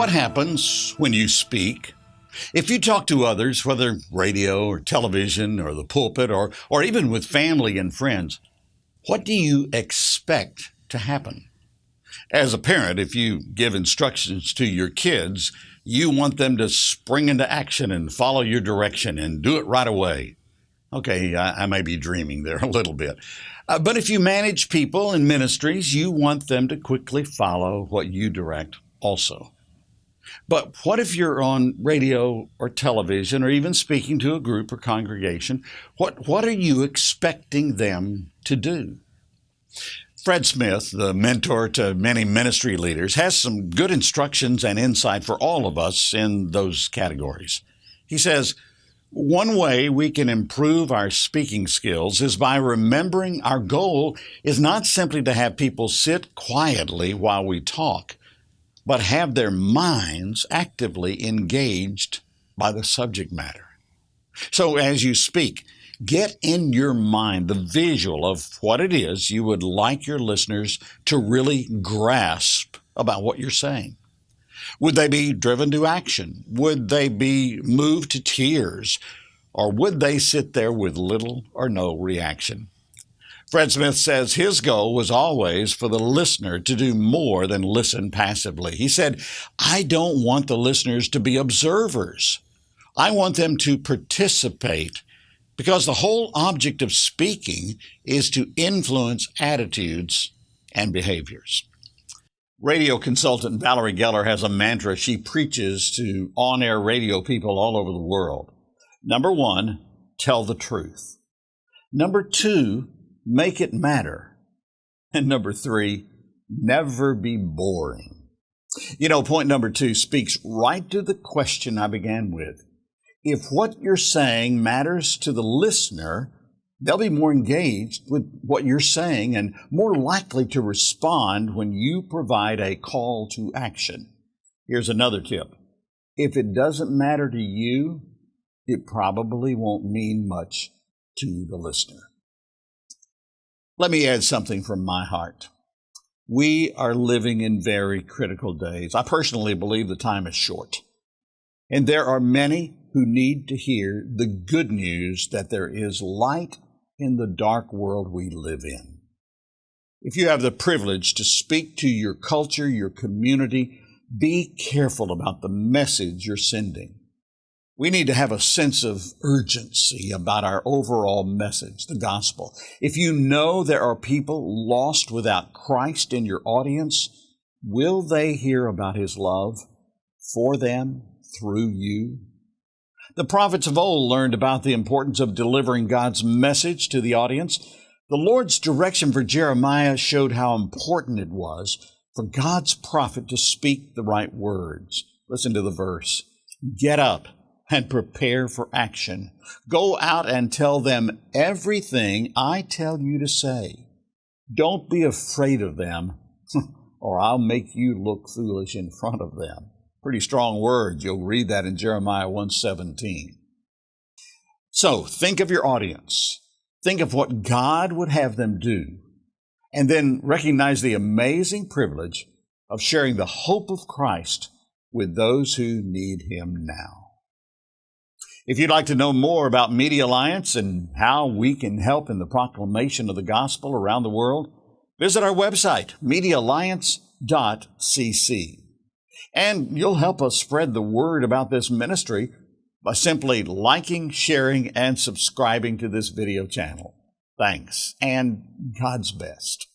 What happens when you speak? If you talk to others, whether radio or television or the pulpit or even with family and friends, what do you expect to happen? As a parent, if you give instructions to your kids, you want them to spring into action and follow your direction and do it right away. Okay, I may be dreaming there a little bit. But if you manage people in ministries, you want them to quickly follow what you direct also. But what if you're on radio or television or even speaking to a group or congregation? What are you expecting them to do? Fred Smith, the mentor to many ministry leaders, has some good instructions and insight for all of us in those categories. He says, one way we can improve our speaking skills is by remembering our goal is not simply to have people sit quietly while we talk, but have their minds actively engaged by the subject matter. So as you speak, get in your mind the visual of what it is you would like your listeners to really grasp about what you're saying. Would they be driven to action? Would they be moved to tears? Or would they sit there with little or no reaction? Fred Smith says his goal was always for the listener to do more than listen passively. He said, I don't want the listeners to be observers. I want them to participate because the whole object of speaking is to influence attitudes and behaviors. Radio consultant Valerie Geller has a mantra she preaches to on-air radio people all over the world. Number one, tell the truth. Number two, make it matter. And number three, never be boring. You know, point number two speaks right to the question I began with. If what you're saying matters to the listener, they'll be more engaged with what you're saying and more likely to respond when you provide a call to action. Here's another tip. If it doesn't matter to you, it probably won't mean much to the listener. Let me add something from my heart. We are living in very critical days. I personally believe the time is short. And there are many who need to hear the good news that there is light in the dark world we live in. If you have the privilege to speak to your culture, your community, be careful about the message you're sending. We need to have a sense of urgency about our overall message, the gospel. If you know there are people lost without Christ in your audience, will they hear about His love for them through you? The prophets of old learned about the importance of delivering God's message to the audience. The Lord's direction for Jeremiah showed how important it was for God's prophet to speak the right words. Listen to the verse. Get up and prepare for action. Go out and tell them everything I tell you to say. Don't be afraid of them, or I'll make you look foolish in front of them. Pretty strong words. You'll read that in Jeremiah 1:17. So think of your audience. Think of what God would have them do, and then recognize the amazing privilege of sharing the hope of Christ with those who need Him now. If you'd like to know more about Media Alliance and how we can help in the proclamation of the gospel around the world, visit our website, medialliance.cc. And you'll help us spread the word about this ministry by simply liking, sharing, and subscribing to this video channel. Thanks, and God's best.